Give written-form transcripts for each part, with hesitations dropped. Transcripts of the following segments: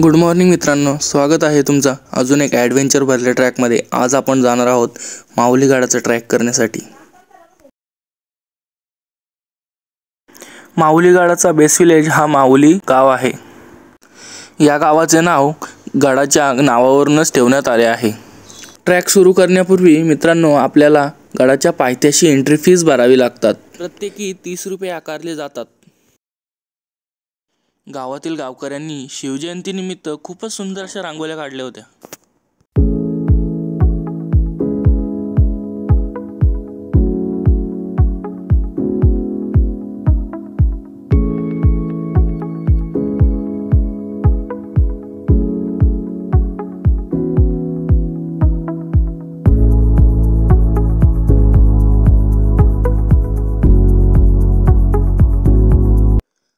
Good morning मित्रांनो, स्वागत आहे तुमचा अजून एक ॲडव्हेंचर भरल्या ट्रॅकमध्ये। आज आपण जाणार आहोत माऊली गडाचा ट्रॅक करण्यासाठी। माऊली गडाचा बेस विलेज हा माऊली गाव आहे। या गावाचे नाव गडाच्या नावावरूनच ठेवण्यात आले आहे। ट्रॅक सुरू करण्यापूर्वी मित्रांनो आपल्याला गडाच्या पायथ्याशी एंट्री फीस भरावी लागतात। प्रत्येकी 30 रुपये आकारले जातात। गावातील गावकऱ्यांनी शिवजयंतीनिमित्त खूपच सुंदर अशा रांगोळ्या काढल्या होत्या।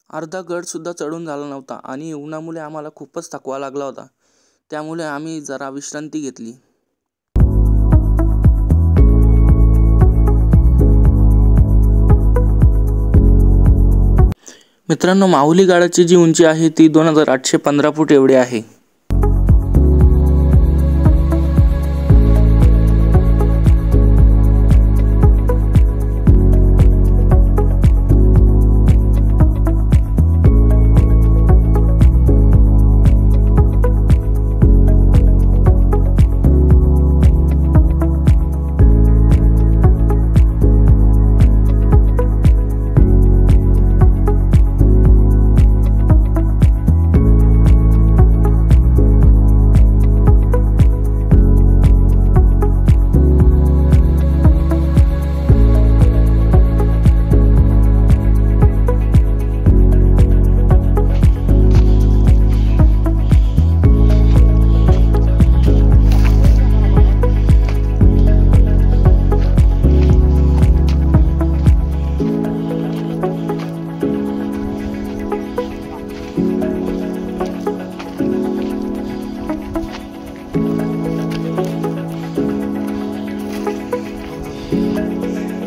अर्धा गड सुद्धा चढून झाला नव्हता आणि उन्हामुळे आम्हाला खूपच थकवा लागला होता। त्यामुळे आम्ही जरा विश्रांती घेतली। मित्रांनो माऊली गडाची जी उंची आहे ती 2815 फूट एवढी आहे।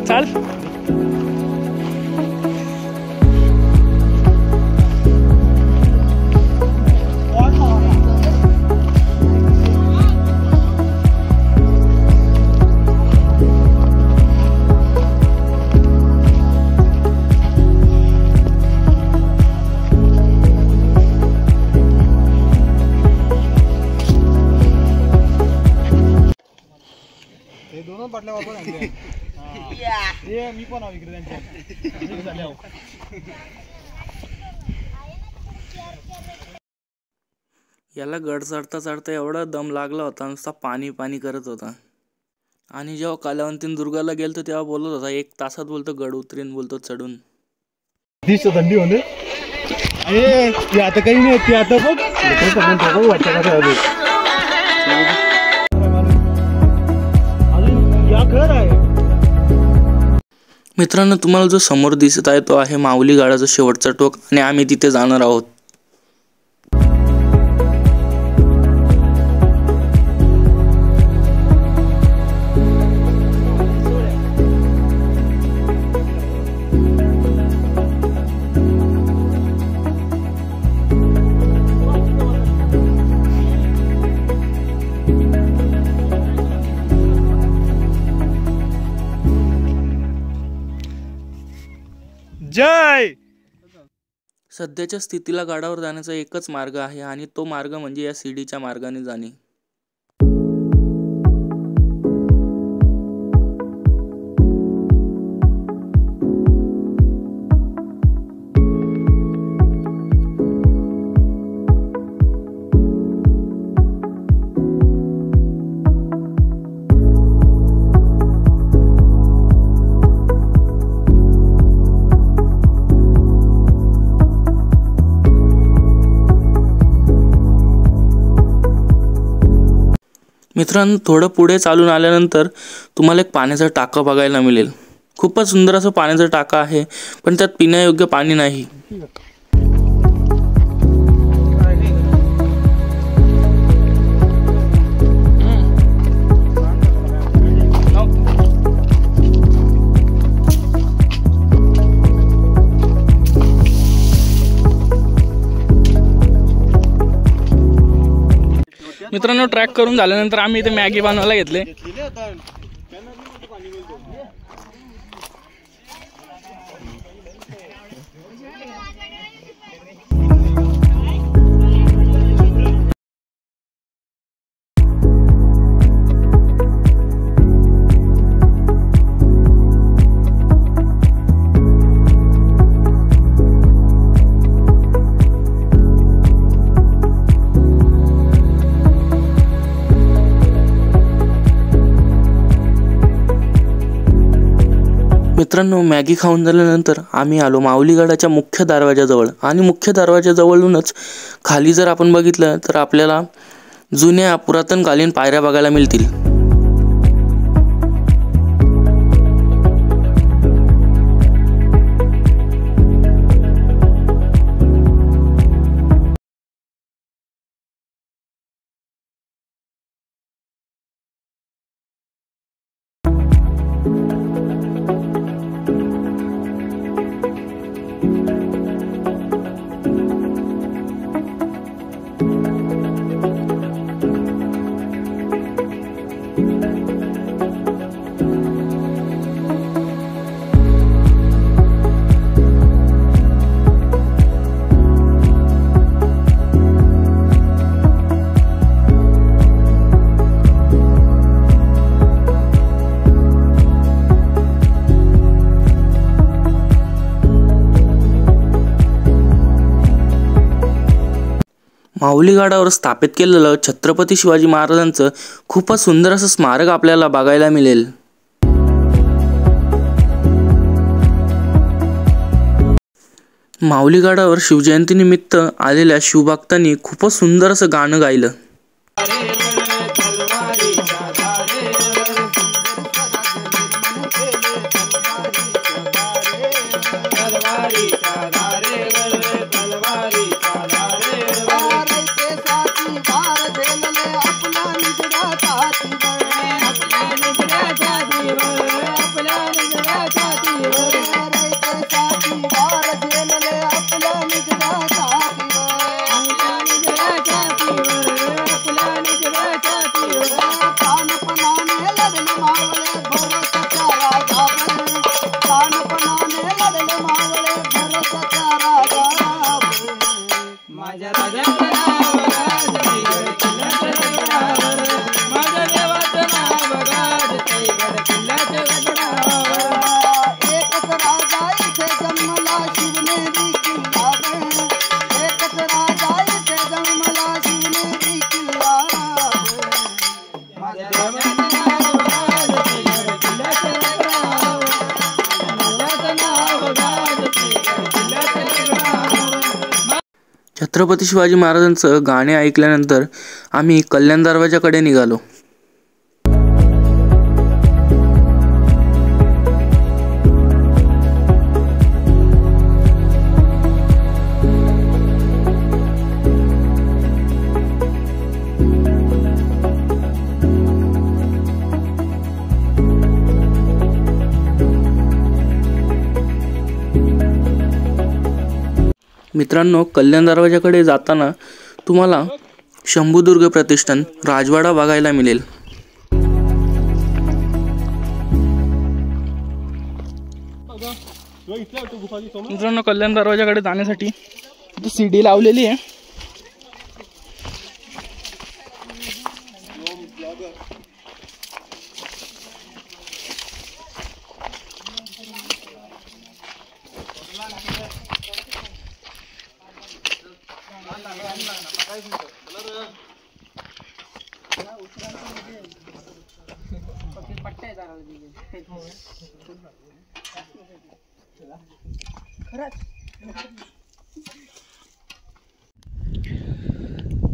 चल दोनों बाटल्या वापर आणले ये मी पण आव इकडे त्यांच्या झाल्या याला गड चढता चढता एवढा दम लागला होता, नुसता पाणी पाणी करत होता। आणि जेव्हा कलावंतीन दुर्गाला गेलतो तेव्हा बोलत होता 1 तासात बोलतो गड उतरीन बोलतो चढून। दिसतो थंडी होणे ए ते आता काही नाही, ते आता बघ तो वाटतं का मित्रांनो तुम्हाला जो समोर दिसत आहे तो आहे माऊली गडाचा शेवटचा टोक आणि आम्ही तिथे जाणार आहोत। जय सध्याच्या स्थितीला गडावर जाण्याचा एकच मार्ग आहे आणि तो मार्ग म्हणजे या सीडीच्या मार्गाने जाणे। मित्रांनो थोडं पुढे चालून आल्यानंतर तुम्हाला एक पाण्याचा टाका बघायला मिळेल। खूपच सुंदर असं पाण्याचा टाका आहे, पण त्यात पिण्यायोग्य पाणी नाही। मित्रांनो ट्रॅक करून झाल्यानंतर आम्ही इथे मॅगी बनवायला घेतले. मित्रांनो मॅगी खाऊन झाल्यानंतर आम्ही आलो माऊलीगडाच्या मुख्य दरवाजाजवळ. आणि मुख्य दरवाजाजवळूनच खाली जर आपण बघितलं तर आपल्याला जुन्या पुरातनकालीन पायऱ्या बघायला मिळतील. माऊलीगडावर स्थापित केलेलं छत्रपती शिवाजी महाराजांचं खूपच सुंदर असं स्मारक आपल्याला बघायला मिळेल. माऊलीगडावर शिवजयंतीनिमित्त आलेल्या शिवभक्तांनी खूपच सुंदर असं गाणं गायलं. छत्रपती शिवाजी महाराजांचं गाणे ऐकल्यानंतर आम्ही कल्याण दरवाजाकडे निघालो. मित्रांनो कल्याण दरवाजाकडे जाताना तुम्हाला शंभुदुर्ग प्रतिष्ठान राजवाडा बघायला मिळेल. मित्रांनो कल्याण दरवाजाकडे जाण्यासाठी इथे सीडी लावलेली आहे.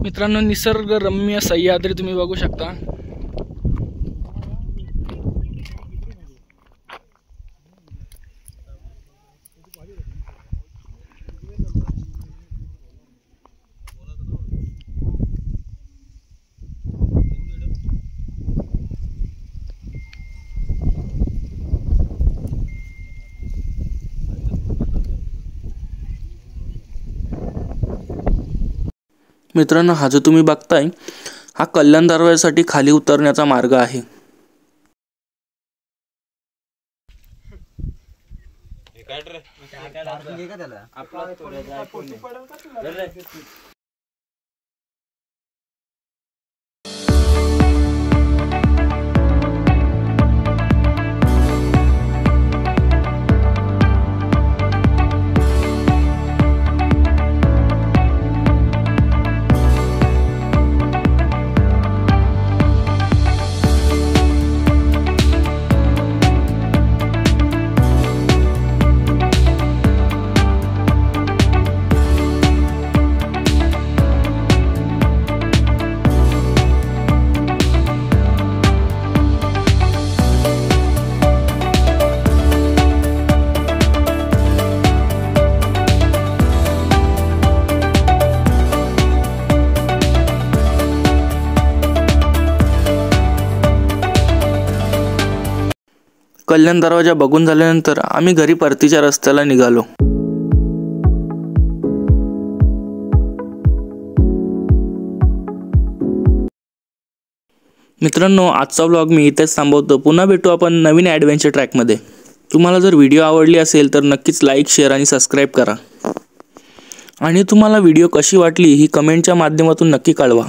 मित्रांनो निसर्गरम्य सह्याद्री तुम्ही बघू शकता. मित्रांनो हा जो तुम्ही बघताय हा कल्याण दरवाजासाठी खाली उतरण्याचा मार्ग आहे। कल्याण दरवाजा बघून झाल्यानंतर आम्ही घरी परतीच्या रस्त्याला निघालो। मित्रांनो, आजचा व्लॉग मी इथेच थांबवतो। पुन्हा भेटू आपण नवीन ॲडव्हेंचर ट्रॅकमध्ये। तुम्हाला जर व्हिडिओ आवडली असेल तर नक्कीच लाईक, शेअर आणि सबस्क्राईब करा। आणि तुम्हाला व्हिडिओ कशी वाटली ही कमेंटच्या माध्यमातून नक्की कळवा।